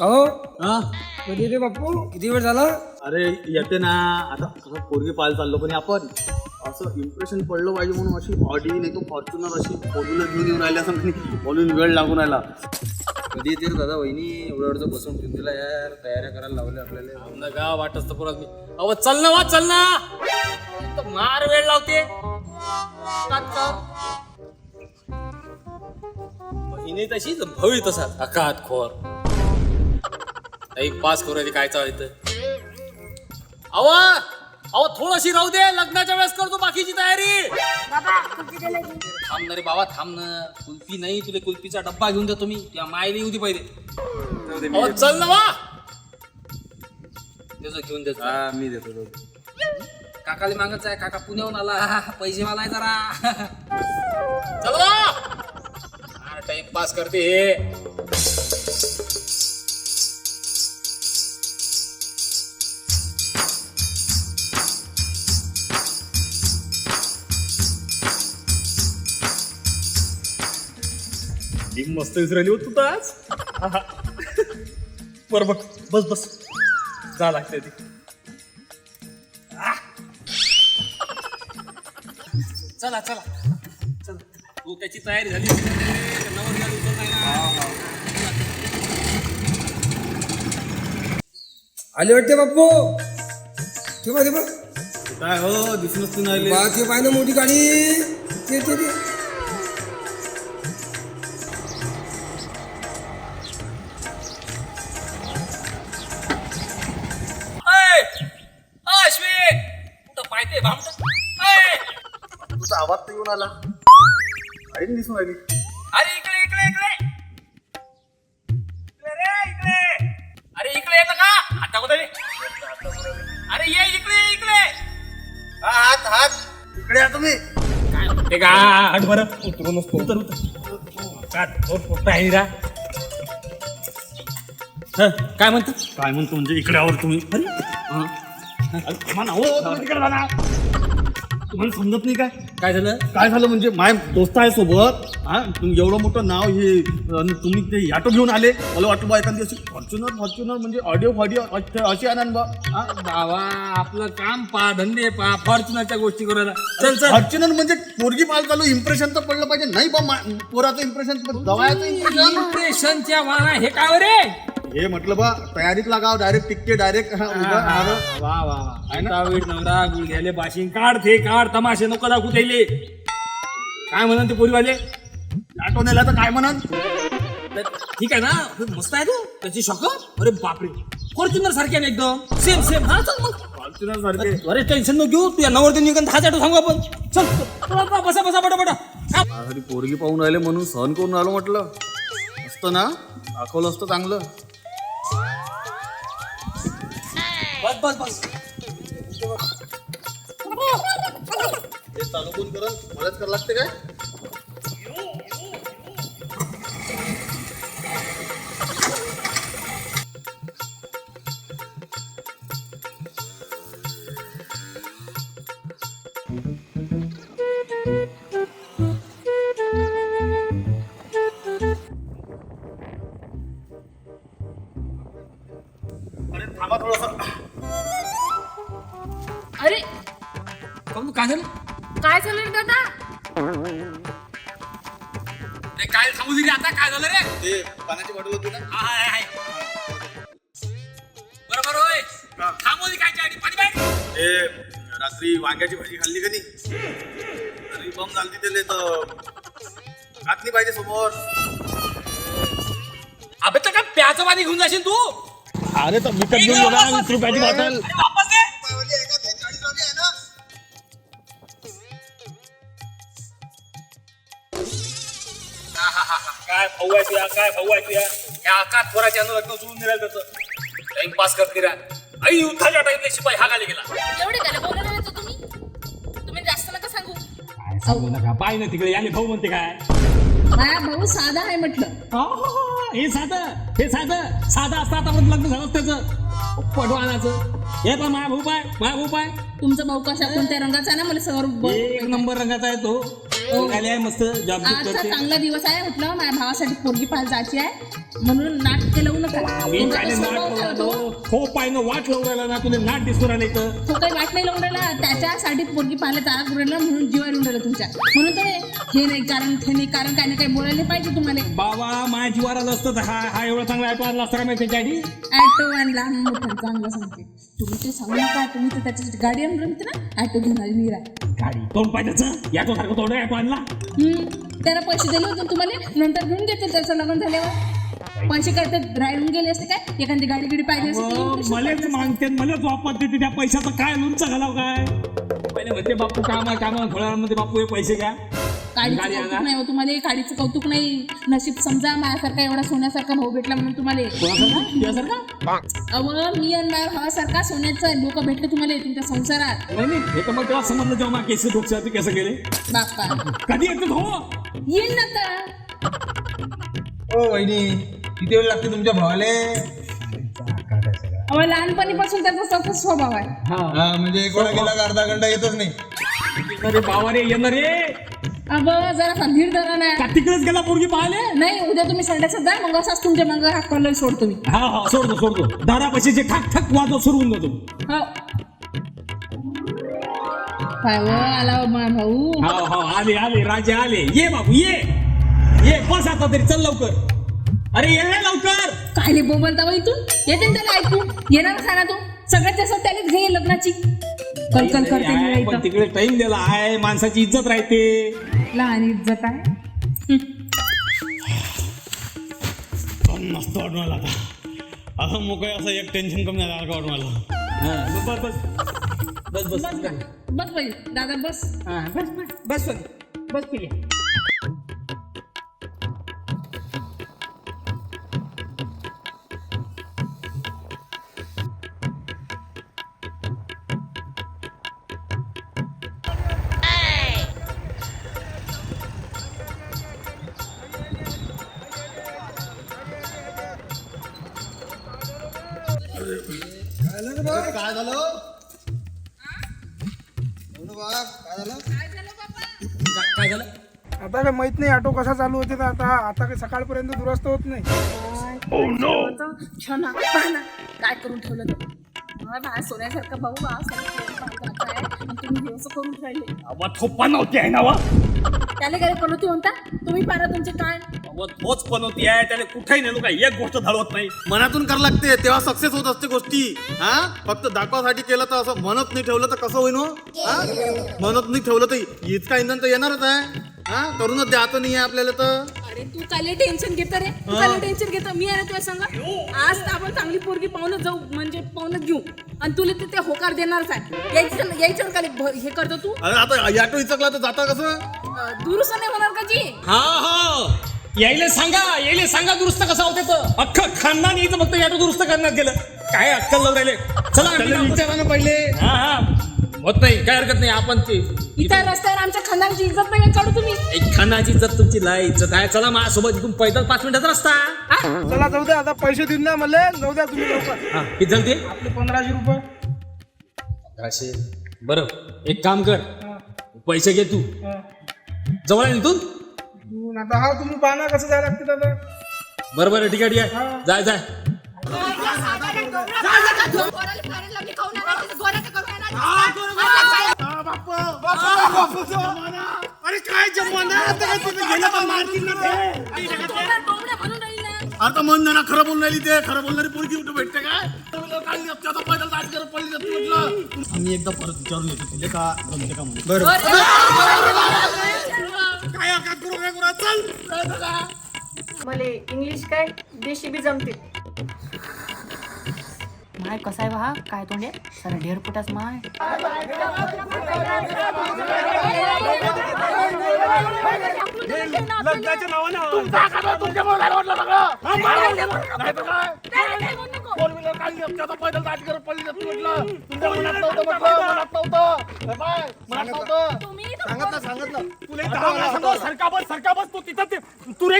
हो हा कधी रे बापू किती वेळ झाला? अरे येते ना आता कसं पोरगी पाहायला चाललो पण आपण असं इम्प्रेशन पडलं पाहिजे म्हणून अशी ऑडी नाही तो फॉर्च्युनर अशी फोरव्हीलर घेऊन येऊन राहिली असं म्हणून वेळ लागून राहिला. कधी येते रे दादा वहिनी एवढं एवढं बसून ठेवून दिला यार तयाऱ्या करायला लावल्या आपल्याला. का वाटत परत मी अहो चल ना वा चल ना तर मार वेळ लावते बहिणी तशीच भवी तसा अकात खोर एक पास करू काय चालतं अव अहो थोडीशी राहू दे लग्नाच्या वेळेस करतो बाकीची तयारी. थांब ना रे बाबा थांब ना कुल्फी नाही तुला कुल्फीचा डब्बा घेऊन देतो मी त्या मायला येऊ दे पहिले. अहो चल ना वा त्याचं घेऊन देतो हा मी देतो. काकाला मागत आहे काका पुण्याहून आला पैसे मला जरा चलो टाइमपास करते हे. मस्त विसरली होत तू आज बर बघ बस बस जा लागते ती चला चला चला तू त्याची तयारी झाली आले वाटते बापू ते बघ काय हो दिसूनच नाही राहिले. बाकी पाय ना मोठी गाडी ते अश्विन कुठं पाहते भामट तुझा आवाज तर येऊन आला गाडी दिसून राहिली. अरे इकडे इकडे इकडे इकडे रे इकडे अरे इकडे येतं का आता कुठे अरे ये इकडे इकडे हात हात इकडे या तुम्ही. काय म्हणते का हट बरं उतरू नसतो उतर उतर का पोट आहे रा काय म्हणतो काय म्हणतो म्हणजे इकडे आवर तुम्ही. तुम्हाला समजत नाही काय काय झालं काय झालं म्हणजे माय दोस्त आहे सोबत हा तुम्ही एवढं मोठं नाव हे आणि तुम्ही ते ऑटो घेऊन आले मला वाटलं बा एखादी अशी फॉर्च्युनर म्हणजे ऑडिओ अशी आणा बा. बाबा आपलं काम पा धंदे पा फॉर्च्युनरच्या गोष्टी करायला चल चल फॉर्च्युनर म्हणजे पोरगी पाल चालू इम्प्रेशन तर पडलं पाहिजे नाही बा पोराचं इम्प्रेशन दवायचं इम्प्रेशन इम्प्रेशनच्या वाणा हे काय रे हे म्हटलं बा तयारीत लागाव डायरेक्ट टिकते डायरेक्ट वा वा वा वेळ नवरा गुळ घ्यायले बाशिंग काढ ते काढ तमाशे नको दाखवू त्याले काय म्हणन ते पोरीवाले ऑटो नेला तर काय म्हणत ठीक आहे ना मस्त आहे तू त्याची शॉक अरे बापरे फॉर्च्युनर सारखे ना एकदम सेम सेम हा चल मग फॉर्च्युनर सारखे अरे टेन्शन नको घेऊ तुझ्या नवरते निघून दहा चाटो सांगू आपण चल बसा बसा बटा माझ्यासाठी पोरगी पाहून राहिले म्हणून सहन करून राहिलो म्हटलं असतं ना दाखवलं असतं चांगलं. बस बस बस हे चालू कोण करल मलाच करावं लागते काय. अरे थांबा थोडंसं. अरे काय झालं काय झालं रे दादा? ते काय सांगू दिली आता काय झालं रे ते पाण्याची बॉटल होती ना बरोबर होय थांबू दे काय गाडी पाणी बॅग ते रात्री वांग्याची भाजी खाल्ली का नाही तरी बम झाली त्याले तर घातली पाहिजे समोर. अबे तर काय प्याचं पाणी घेऊन जाशील तू अरे तर विकत घेऊन गेला 20 रुपयाची बॉटल. अरे वापस दे काय भाऊ आहे तुया काय भाऊ आहे तुया या आकात पोराच्या लग्न सोडून निघाल त्याचं टाइमपास करत निघा आई युद्धाच्या टाइमला शिपाई हागायला गेला एवढे काय बोलत आहे तुम्ही? तुम्ही जास्त नका सांगू. काय सांगू नका पाय ना तिकडे याने भाऊ म्हणते काय माझा भाऊ साधा आहे म्हटलं. हे साधं असतं आतापर्यंत लग्न झालं त्याचं पटवानाचं हे पण माझा भाऊ पाय तुमचा भाऊ कशा कोणत्या रंगाचा आहे ना मला समोर एक नंबर रंगाचा आहे तो शिकायला आहे मस्त जॉब आजचा करते. चांगला दिवस आहे म्हटलं माझ्या भावासाठी पोरगी पाहायला जायची आहे म्हणून नाटक लावू नका मी तुमचा काय तो नाट स्वभाव चालतो. लावतो हो पायनं वाट लावून राहिला ना तुला नाट दिसून राहिलं इथं. तो काही वाट नाही लावून राहिला त्याच्यासाठी पोरगी पाहायला जागा करून राहिला म्हणून जीवा येऊन राहिला तुमच्या म्हणून तर हे नाही कारण ते नाही कारण काही ना काही बोलायला नाही पाहिजे तुम्हाला बाबा माझ्या जीवावर आलं असतं तर हा एवढा चांगला ऍटो आणला असता का माहिती त्याची ॲटो आणला मोठा चांगला सांगते तुम्ही ते सांगू नका तुम्ही तर त्याच्यासाठी गाडी आणून राहिली ना ॲटो घेणार मीरा गाडी तोंड पाहिजेच याटो सारखं तोंड ऍटो आणला. त्याला पैसे दिले होते तुम्हाला नंतर घेऊन घेते त्याचं लग्न झाल्यावर पैसे करते राहून गेले असते काय एखादी गाडी गिडी पाहिजे असते मलाच मागते मलाच वापरते त्या पैशाचं काय लोणचं घालाव काय पहिले म्हणते बापू काम थोड्या वेळामध्ये बापू हे पैसे घ्या गाडीचं गाडी कौतुक आणा. नाही हो तुम्हाला गाडीचं कौतुक नाही नशीब समजा माझ्यासारखा एवढा सोन्यासारखा भाऊ भेटला म्हणून तुम्हाला तुझ्यासारखा अव मी आणि माझ्या भावासारखा सोन्याचा लोक भेटले तुम्हाला तुमच्या संसारात नाही हे तर मग तेव्हा समजलं जेव्हा मला केस डोक्यावरती कसं गेले बाप्पा कधी येतो हो येईल ना तर ओ वहिनी किती वेळ लागते तुमच्या भावाले? अव लहानपणीपासून त्याचा सतत स्वभाव आहे हा म्हणजे एक वेळा गेला का अर्धा घंटा येतच नाही. अरे बाबा रे येणार रे अव जरा धीर धरा ना का तिकडेच गेला पोरगी पाहिले नाही उद्या तुम्ही संध्याचा जा मग असाच तुमच्या मग हा कॉलेज सोडतो मी हा सोडतो दारापाशीचे ठक ठक वाजव सुरू जातो. हो काय व आला हो माझा भाऊ हा आले राजे आले ये बाबू ये बस आता तरी चल लवकर अरे ये लवकर काय बोलता बाई इथून येते ना त्याला ऐकू येणार सांगा तू सगळ्यात जास्त त्याने घे लग्नाची कलकल करते मी आहे, पण इथं. तिकडे टाइम दिला आहे माणसाची इज्जत राहते. लहान इज्जत आहे पण मस्त वाटून मला आता असं मोकळे असं एक टेन्शन कमी झालं का वाटून मला. हा, बस बस बाई दादा बस बस केली काय झालं? काय झालं आता काय माहित नाही ऑटो कसा चालू होते तर आता काही सकाळपर्यंत दुरुस्त होत नाही. छान काय करून ठेवलं तर हा सोन्यासारखा भाऊ हा तुम्ही असं करून राहिले अवा थोप्पा नव्हती आहे ना वा त्याला काय पनवती म्हणता तुम्ही पारा तुमचे काय अवा तोच पनवती आहे त्याने कुठेही नेलो काय एक गोष्ट धाडवत नाही. मनातून करावं लागते तेव्हा सक्सेस होत असते गोष्टी. हा फक्त दाखवासाठी केलं तर असं म्हणत नाही ठेवलं तर कसं होईन हो? हा म्हणत नाही ठेवलं तर इतका इंधन तर येणारच आहे. हा करूनच द्यायचं नाही आहे आपल्याला तर. अरे तू काय टेन्शन घेत रे तू काय टेन्शन घेत मी आहे ना तुला सांगा आज तर आपण चांगली पोरगी पाहूनच जाऊ म्हणजे पाहूनच घेऊ आणि तुला ते होकार देणारच आहे यायचं का हे करतो तू अरे आता याटो इचकला तर जाता कसं. दुरुस्त नाही होणार का जी हा यायला सांगा दुरुस्त कसं होते तर अख्खं खानदान यायचं फक्त याटो दुरुस्त करण्यात गेलं काय अक्कल लावून राहिले. चला विचारा ना पहिले. हा होत नाही काय हरकत नाही आपण ते इथं रस्त्यावर आमच्या खानदानाची इज्जत नाही काढू तुम्ही एक खानाची इज्जत तुमची लय इज्जत आहे. चला माझ्यासोबत इथून पैदल 5 मिनिटाचा रस्ता. चला जाऊ द्या आता पैसे देऊन द्या मला जाऊ द्या तुम्ही लवकर. हा किती झाले ते आपले 1500 रुपये. 1500 बरं एक काम कर पैसे घे तू जवळ आहे ना इथून तू आता हा तुम्ही पाहा ना कसं जायला लागते दादा. बरं ठीक आहे जाय अरे काय जमाना आता मन ना खरं बोलून राहिली ते खरं बोलणारी पोरगी कुठं भेटते काय. आम्ही एकदा परत विचारून येतो तुझे का जमते का म्हणून. बरं मले इंग्लिश काय देशी बी जमते. माय कसा आहे हा काय तोंडे सर ढेर फुटास माय लग्नाच्या नावानं तुम्ही तुला सरका बस तू तिथं तू रे